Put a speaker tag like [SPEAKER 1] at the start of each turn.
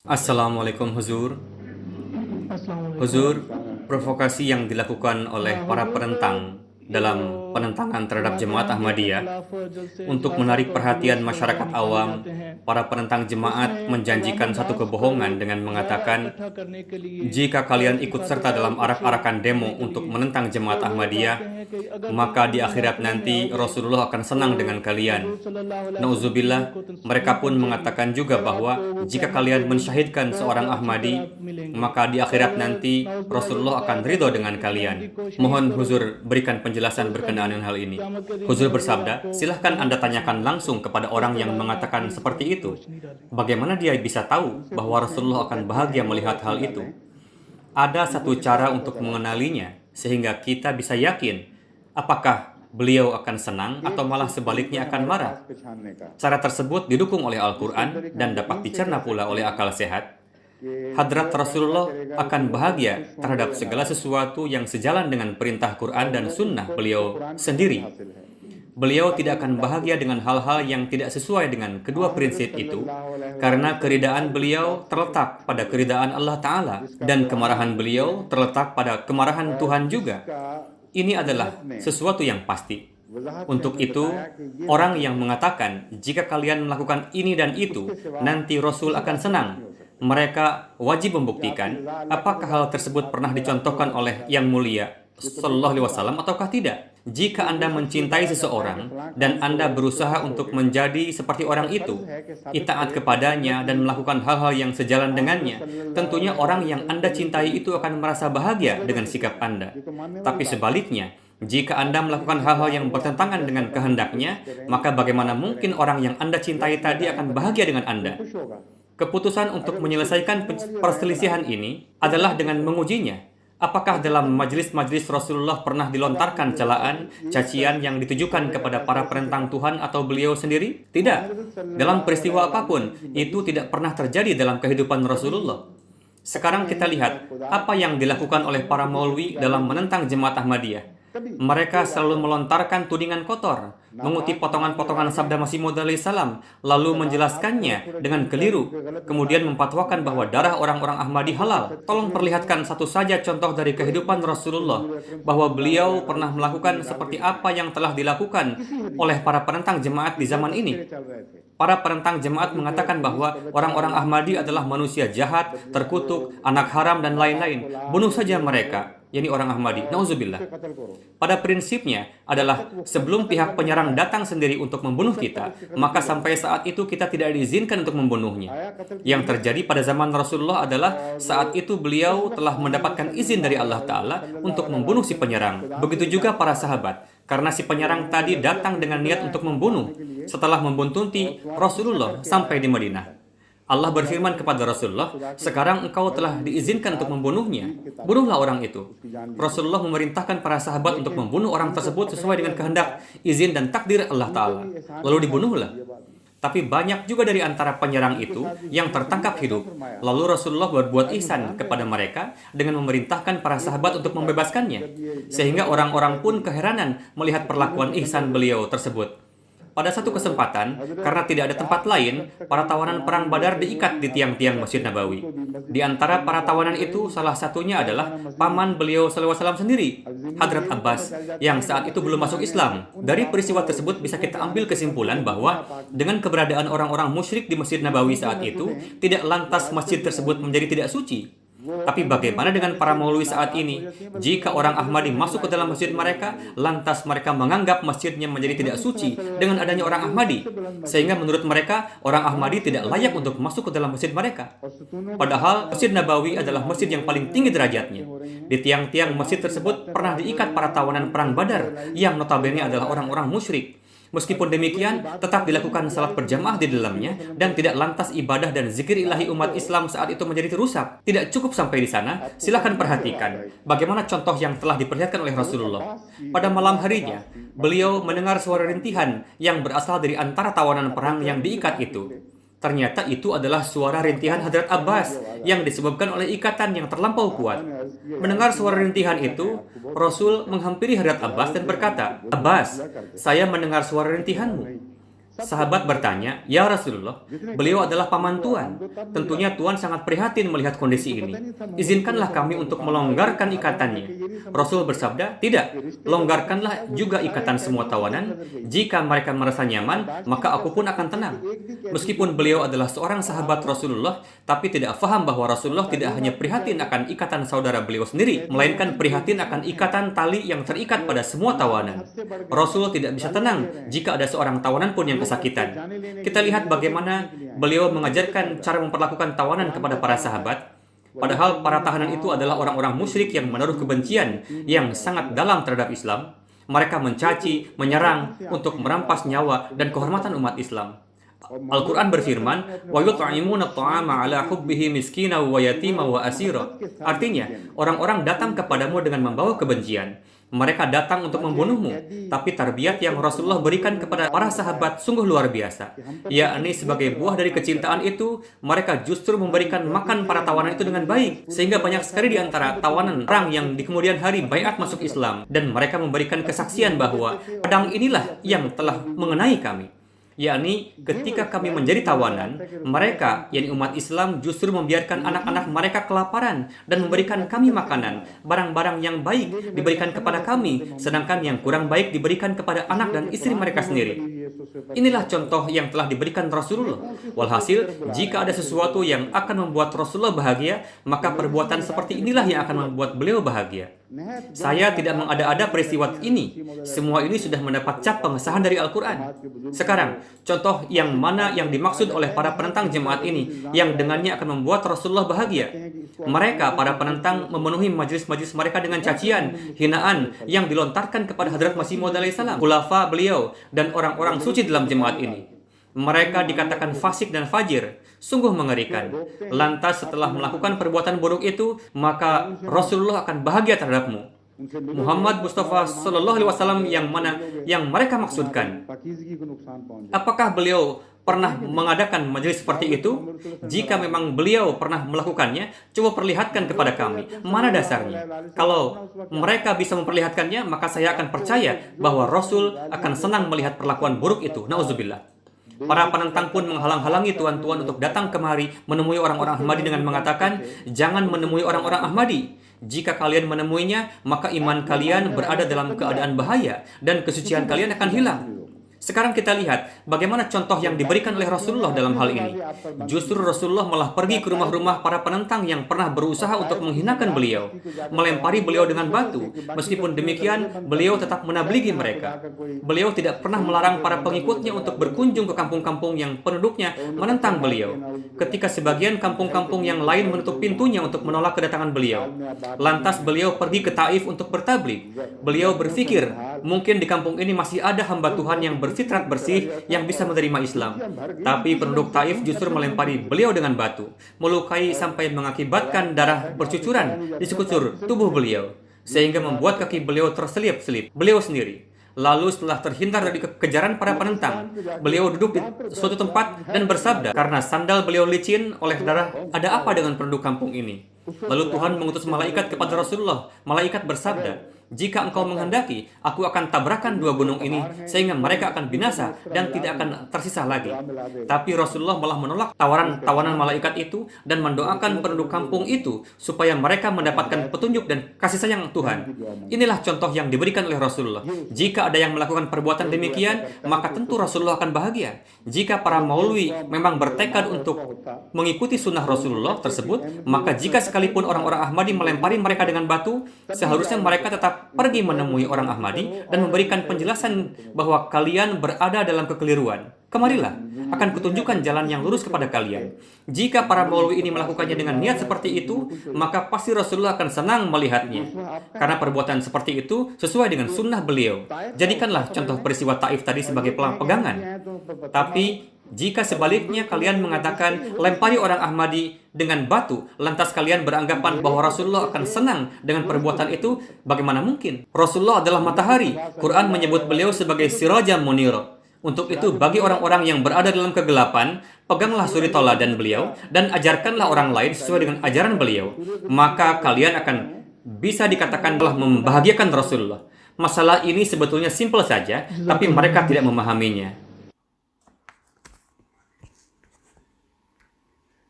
[SPEAKER 1] Assalamualaikum Huzur. Huzur, provokasi yang dilakukan oleh para penentang dalam penentangan terhadap jemaat Ahmadiyah untuk menarik perhatian masyarakat awam, para penentang jemaat menjanjikan satu kebohongan dengan mengatakan, jika kalian ikut serta dalam arak-arakan demo untuk menentang jemaat Ahmadiyah, maka di akhirat nanti Rasulullah akan senang dengan kalian. Nauzubillah, mereka pun mengatakan juga bahwa jika kalian mensyahidkan seorang Ahmadi, maka di akhirat nanti Rasulullah akan ridho dengan kalian. Mohon Huzur berikan penjelasan berkenaan dengan hal ini. Huzur bersabda, silahkan Anda tanyakan langsung kepada orang yang mengatakan seperti itu. Bagaimana dia bisa tahu bahwa Rasulullah akan bahagia melihat hal itu? Ada satu cara untuk mengenalinya, sehingga kita bisa yakin apakah beliau akan senang atau malah sebaliknya akan marah. Cara tersebut didukung oleh Al-Quran dan dapat dicerna pula oleh akal sehat. Hadrat Rasulullah akan bahagia terhadap segala sesuatu yang sejalan dengan perintah Quran dan sunnah beliau sendiri. Beliau tidak akan bahagia dengan hal-hal yang tidak sesuai dengan kedua prinsip itu, karena keridaan beliau terletak pada keridaan Allah Ta'ala, dan kemarahan beliau terletak pada kemarahan Tuhan juga. Ini adalah sesuatu yang pasti. Untuk itu, orang yang mengatakan, jika kalian melakukan ini dan itu, nanti Rasul akan senang. Mereka wajib membuktikan apakah hal tersebut pernah dicontohkan oleh Yang Mulia Sallallahu Alaihi Wasallam ataukah tidak. Jika Anda mencintai seseorang dan Anda berusaha untuk menjadi seperti orang itu, itaat kepadanya dan melakukan hal-hal yang sejalan dengannya, tentunya orang yang Anda cintai itu akan merasa bahagia dengan sikap Anda. Tapi sebaliknya, jika Anda melakukan hal-hal yang bertentangan dengan kehendaknya, maka bagaimana mungkin orang yang Anda cintai tadi akan bahagia dengan Anda? Keputusan untuk menyelesaikan perselisihan ini adalah dengan mengujinya. Apakah dalam majelis-majelis Rasulullah pernah dilontarkan celaan, cacian yang ditujukan kepada para penentang Tuhan atau beliau sendiri? Tidak. Dalam peristiwa apapun, itu tidak pernah terjadi dalam kehidupan Rasulullah. Sekarang kita lihat apa yang dilakukan oleh para maulwi dalam menentang jemaat Ahmadiyah. Mereka selalu melontarkan tudingan kotor, mengutip potongan-potongan sabda Masih Maud alaihissalam, lalu menjelaskannya dengan keliru, kemudian memfatwakan bahwa darah orang-orang Ahmadi halal. Tolong perlihatkan satu saja contoh dari kehidupan Rasulullah, bahwa beliau pernah melakukan seperti apa yang telah dilakukan oleh para penentang jemaat di zaman ini. Para penentang jemaat mengatakan bahwa orang-orang Ahmadi adalah manusia jahat, terkutuk, anak haram, dan lain-lain. Bunuh saja mereka, yakni orang Ahmadi. Nauzubillah. Pada prinsipnya adalah sebelum pihak penyerang datang sendiri untuk membunuh kita, maka sampai saat itu kita tidak diizinkan untuk membunuhnya. Yang terjadi pada zaman Rasulullah adalah saat itu beliau telah mendapatkan izin dari Allah Ta'ala untuk membunuh si penyerang. Begitu juga para sahabat, karena si penyerang tadi datang dengan niat untuk membunuh setelah membuntuti Rasulullah sampai di Madinah. Allah berfirman kepada Rasulullah, sekarang engkau telah diizinkan untuk membunuhnya. Bunuhlah orang itu. Rasulullah memerintahkan para sahabat untuk membunuh orang tersebut sesuai dengan kehendak, izin, dan takdir Allah Ta'ala. Lalu dibunuhlah. Tapi banyak juga dari antara penyerang itu yang tertangkap hidup. Lalu Rasulullah berbuat ihsan kepada mereka dengan memerintahkan para sahabat untuk membebaskannya. Sehingga orang-orang pun keheranan melihat perlakuan ihsan beliau tersebut. Pada satu kesempatan, karena tidak ada tempat lain, para tawanan perang Badar diikat di tiang-tiang Masjid Nabawi. Di antara para tawanan itu, salah satunya adalah paman beliau SAW sendiri, Hadrat Abbas, yang saat itu belum masuk Islam. Dari peristiwa tersebut bisa kita ambil kesimpulan bahwa dengan keberadaan orang-orang musyrik di Masjid Nabawi saat itu, tidak lantas masjid tersebut menjadi tidak suci. Tapi bagaimana dengan para maulwi saat ini? Jika orang Ahmadi masuk ke dalam masjid mereka, lantas mereka menganggap masjidnya menjadi tidak suci dengan adanya orang Ahmadi. Sehingga menurut mereka, orang Ahmadi tidak layak untuk masuk ke dalam masjid mereka. Padahal Masjid Nabawi adalah masjid yang paling tinggi derajatnya. Di tiang-tiang masjid tersebut pernah diikat para tawanan perang Badar yang notabene adalah orang-orang musyrik. Meskipun demikian, tetap dilakukan salat berjamaah di dalamnya dan tidak lantas ibadah dan zikir ilahi umat Islam saat itu menjadi rusak. Tidak cukup sampai di sana, silakan perhatikan bagaimana contoh yang telah diperlihatkan oleh Rasulullah. Pada malam harinya, beliau mendengar suara rintihan yang berasal dari antara tawanan perang yang diikat itu. Ternyata itu adalah suara rintihan Hadrat Abbas yang disebabkan oleh ikatan yang terlampau kuat. Mendengar suara rintihan itu, Rasul menghampiri Hadrat Abbas dan berkata, "Abbas, saya mendengar suara rintihanmu." Sahabat bertanya, "Ya Rasulullah, beliau adalah paman Tuan. Tentunya Tuan sangat prihatin melihat kondisi ini. Izinkanlah kami untuk melonggarkan ikatannya." Rasul bersabda, "Tidak, longgarkanlah juga ikatan semua tawanan. Jika mereka merasa nyaman, maka aku pun akan tenang." Meskipun beliau adalah seorang sahabat Rasulullah, tapi tidak faham bahwa Rasulullah tidak hanya prihatin akan ikatan saudara beliau sendiri, melainkan prihatin akan ikatan tali yang terikat pada semua tawanan. Rasul tidak bisa tenang jika ada seorang tawanan pun yang kesakitan. Kita lihat bagaimana beliau mengajarkan cara memperlakukan tawanan kepada para sahabat. Padahal para tahanan itu adalah orang-orang musyrik yang menaruh kebencian yang sangat dalam terhadap Islam. Mereka mencaci, menyerang untuk merampas nyawa dan kehormatan umat Islam. Al-Quran berfirman, "Wa yut'imuna at-ta'ama 'ala hubbihi miskina wa yatima wa asira." Artinya, orang-orang datang kepadamu dengan membawa kebencian. Mereka datang untuk membunuhmu, tapi tarbiyat yang Rasulullah berikan kepada para sahabat sungguh luar biasa. Yakni sebagai buah dari kecintaan itu, mereka justru memberikan makan para tawanan itu dengan baik, sehingga banyak sekali di antara tawanan orang yang di kemudian hari baiat masuk Islam, dan mereka memberikan kesaksian bahwa pedang inilah yang telah mengenai kami. Yakni ketika kami menjadi tawanan, mereka, yakni umat Islam, justru membiarkan anak-anak mereka kelaparan dan memberikan kami makanan. Barang-barang yang baik diberikan kepada kami, sedangkan yang kurang baik diberikan kepada anak dan istri mereka sendiri. Inilah contoh yang telah diberikan Rasulullah. Walhasil, jika ada sesuatu yang akan membuat Rasulullah bahagia, maka perbuatan seperti inilah yang akan membuat beliau bahagia. Saya tidak mengada-ada peristiwa ini. Semua ini sudah mendapat cap pengesahan dari Al-Quran. Sekarang, contoh yang mana yang dimaksud oleh para penentang jemaat ini, yang dengannya akan membuat Rasulullah bahagia. Mereka, para penentang, memenuhi majlis-majlis mereka dengan cacian, hinaan yang dilontarkan kepada Hadrat Masih Maud alaihissalam, khulafa beliau, dan orang-orang suci dalam jemaat ini. Mereka dikatakan fasik dan fajir. Sungguh mengerikan. Lantas setelah melakukan perbuatan buruk itu, maka Rasulullah akan bahagia terhadapmu. Muhammad Mustafa Sallallahu Alaihi Wasallam yang mana yang mereka maksudkan? Apakah beliau pernah mengadakan majelis seperti itu? Jika memang beliau pernah melakukannya, coba perlihatkan kepada kami. Mana dasarnya? Kalau mereka bisa memperlihatkannya, maka saya akan percaya bahwa Rasul akan senang melihat perlakuan buruk itu. Nauzubillah. Para penentang pun menghalang-halangi tuan-tuan untuk datang kemari menemui orang-orang Ahmadi dengan mengatakan, "Jangan menemui orang-orang Ahmadi. Jika kalian menemuinya, maka iman kalian berada dalam keadaan bahaya dan kesucian kalian akan hilang." Sekarang kita lihat bagaimana contoh yang diberikan oleh Rasulullah dalam hal ini. Justru Rasulullah malah pergi ke rumah-rumah para penentang yang pernah berusaha untuk menghinakan beliau, melempari beliau dengan batu. Meskipun demikian, beliau tetap menabligi mereka. Beliau tidak pernah melarang para pengikutnya untuk berkunjung ke kampung-kampung yang penduduknya menentang beliau. Ketika sebagian kampung-kampung yang lain menutup pintunya untuk menolak kedatangan beliau, lantas beliau pergi ke Taif untuk bertabligh. Beliau berpikir, mungkin di kampung ini masih ada hamba Tuhan yang berfitrat bersih yang bisa menerima Islam. Tapi penduduk Taif justru melempari beliau dengan batu, melukai sampai mengakibatkan darah bercucuran di sekujur tubuh beliau, sehingga membuat kaki beliau terselip-selip. Beliau sendiri. Lalu setelah terhindar dari kejaran para penentang, beliau duduk di suatu tempat dan bersabda, karena sandal beliau licin oleh darah, "Ada apa dengan penduduk kampung ini?" Lalu Tuhan mengutus malaikat kepada Rasulullah. Malaikat bersabda, "Jika engkau menghendaki, aku akan tabrakan dua gunung ini sehingga mereka akan binasa dan tidak akan tersisa lagi." Tapi Rasulullah malah menolak tawaran malaikat itu dan mendoakan penduduk kampung itu supaya mereka mendapatkan petunjuk dan kasih sayang Tuhan. Inilah contoh yang diberikan oleh Rasulullah. Jika ada yang melakukan perbuatan demikian, maka tentu Rasulullah akan bahagia. Jika para maulwi memang bertekad untuk mengikuti sunnah Rasulullah tersebut, maka jika sekalipun orang-orang Ahmadi melempari mereka dengan batu, seharusnya mereka tetap pergi menemui orang Ahmadi dan memberikan penjelasan bahwa kalian berada dalam kekeliruan. Kemarilah, akan kutunjukkan jalan yang lurus kepada kalian. Jika para maulwi ini melakukannya dengan niat seperti itu, maka pasti Rasulullah akan senang melihatnya. Karena perbuatan seperti itu sesuai dengan sunnah beliau. Jadikanlah contoh peristiwa Taif tadi sebagai pegangan. Tapi jika sebaliknya kalian mengatakan lempari orang Ahmadi dengan batu, lantas kalian beranggapan bahwa Rasulullah akan senang dengan perbuatan itu, bagaimana mungkin? Rasulullah adalah matahari. Quran menyebut beliau sebagai sirajam munir. Untuk itu, bagi orang-orang yang berada dalam kegelapan, peganglah suri tauladan beliau dan ajarkanlah orang lain sesuai dengan ajaran beliau. Maka kalian akan bisa dikatakan telah membahagiakan Rasulullah. Masalah ini sebetulnya simpel saja, tapi mereka tidak memahaminya.